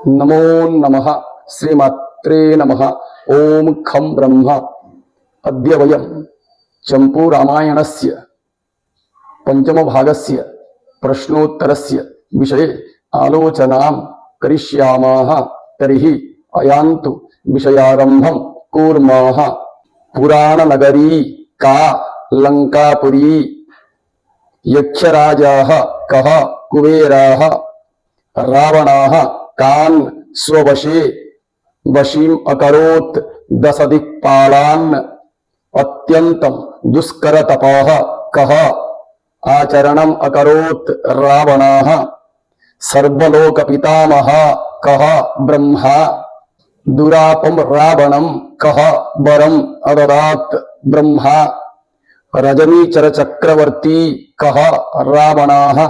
नमो नमः श्रीमात्रे नमः। ओम खं ब्रह्म। अद्य वयं चम्पूरामायणस्य पंचमभागस्य प्रश्नोत्तरस्य विषये आलोचनां करिष्यामः। तर्हि अयान्तु विषयारम्भं कुर्मः। पुराणनगरी का लंकापुरी। यक्षराजाः कः कुबेराः रावणाः कान् स्ववशे वशीम् अकरोत् दशदिक्पालान्। अत्यन्तं दुष्करतपः कः आचरणम् अकरोत् रावणाः। सर्वलोकपितामहः कः ब्रह्मा। दुरापं रावणं कः वरम् अददात् ब्रह्मा। रजनीचर चक्रवर्ती कः रावणाः।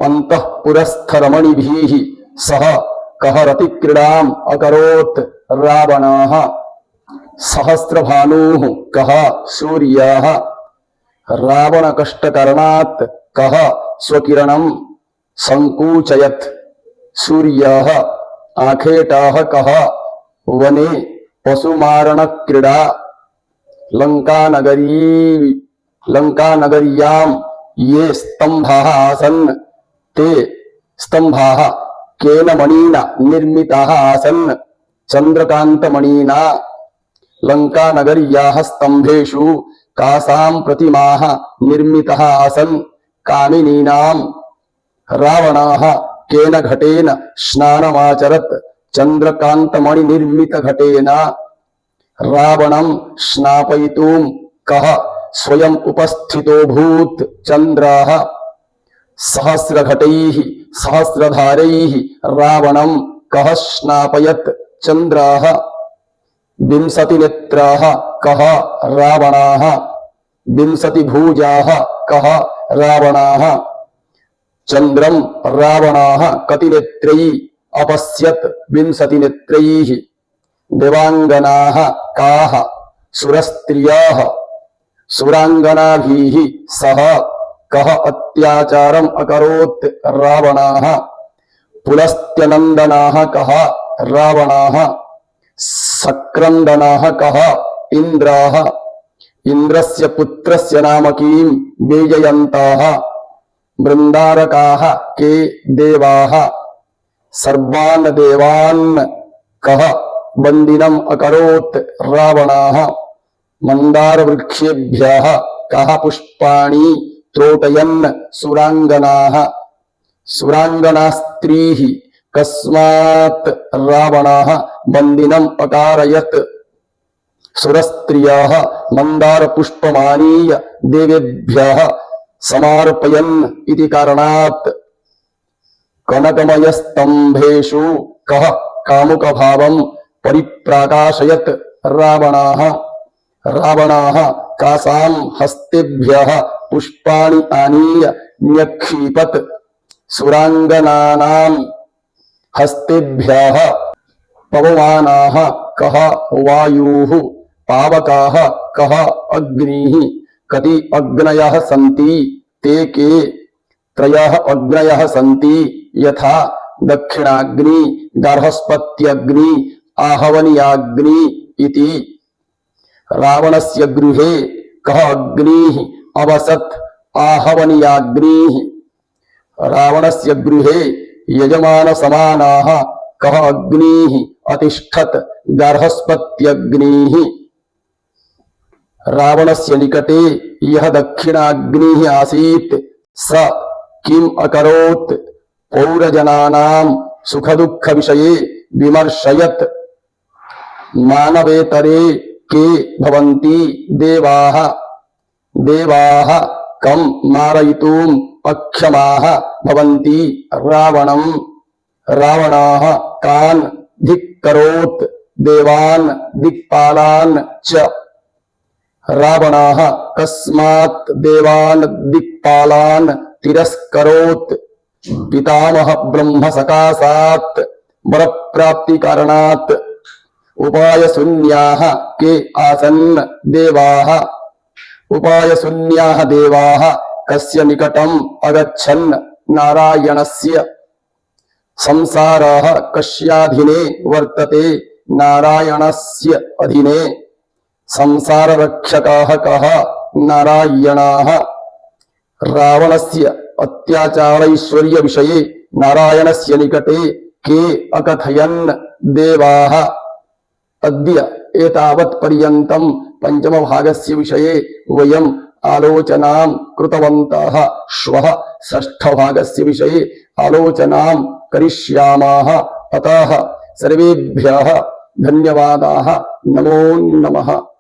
अंतःपुरस्थरमणिभिः सह कः रतिक्रीडाम् अकरोत् रावणाः। सहस्रभानुः कः सूर्यः। रावणकष्टकरणात् कः स्वकिरणं संकूचयत्। सूर्यः आखेटाः कः वने पशुमारणक्रीडा। लंकानगर्यां ये स्तंभाः आसन् ते स्तंभाः केन मणिना निर्मिताः आसन्। चंद्रकांतमणिना। लंकानगर्याः स्तंभेषु कासां प्रतिमाः निर्मिताः आसन् कामिनीनां। रावणाः केन घटेन स्नानमाचरत्। चंद्रकांतमणि निर्मित घटेन। रावणं स्नापयितुं कः स्वयं उपस्थितोऽभूत्। चंद्रः सहस्रघटैः सहस्रधारैः रावणं कः स्नापयत्। चंद्रः विंशतिनेत्राः कः रावणाः। विंशतिभुजाः कः रावणाः। चंद्रं रावणाः कतिनेत्रैः अपश्यत्। विंशतिनेत्रैः। देवांगनाः काः सुरस्त्रियः। सुरांगनाभिः सह कः अत्याचारम् अकरोत् रावणाः। पुलस्त्यनन्दनाः कः रावणाः। सक्रन्दनाः कः इन्द्राः। इन्द्रस्य पुत्रस्य नाम किं वेजयन्ताः। बृन्दारकाः के देवाः। सर्वान् देवान् कः बन्दिनम् अकरोत् रावणाः। मंदारवृक्षेभ्यः कः पुष्पाणि त्रोटयन् सुरांगनाः। सुरांगनास्त्रीः कस्मात् रावणः बन्दिनम् अकारयत्। सुरस्त्रियः मंदारपुष्पमानीय देवेभ्यः समर्पयन् इति कारणात्। कनकमयस्तंभेषु कः कामुकभावं परिप्राकाशयत् रावणः। रावणः कासां हस्तेभ्यः पुष्पाणि आनीय न्यक्षिपत्। सुरांगनानां हस्तेभ्यः पवमानाः कः वायुः। पावकाः कः अग्निः। कति अग्नयः सन्ति ते के त्रयः अग्नयः सन्ति। यथा दक्षिणाग्नि गार्हस्पत्यग्नि आहवनीयाग्नि इति। रावणस्य गृहे कः अग्निः अवसत्। आहवनीयाग्निः। रावणस्य गृहे यजमानसमानाः कः अग्निः अतिष्ठत्। गार्हस्पत्यग्निः। रावणस्य निकटे यः दक्षिणाग्निः आसीत् स किम् अकरोत्। पौरजनानां सुखदुःखविषये विमर्शयत्। मानवेतरे के भवन्ति देवाः। देवाः कं मारयितुम् अक्षमाः भवन्ति रावणं। रावणः कान् धिक्करोत्। देवान् दिक्पालान् च। रावणः कस्मात् देवान् दिक्पालान् तिरस्करोत्। पितामह ब्रह्म सकाशात् वरप्राप्ति कारणात्। उपायशून्याः के आसन् देवाः। उपायशून्याः देवाः कस्य निकटम् अगच्छन् नारायणस्य संसारः कस्याधीने वर्तते नारायणस्य अधीने संसाररक्षकः कः नारायणः रावणस्य अत्याचारैश्वर्य विषये नारायणस्य निकटे के अकथयन् देवाः अद्य एतावत् पर्यन्तं पञ्चमभागस्य विषये वयम् आलोचनां कृतवन्तः। श्वः षष्ठभागस्य विषये आलोचनां करिष्यामः। अतः सर्वेभ्यः धन्यवादाः। नमो नमः।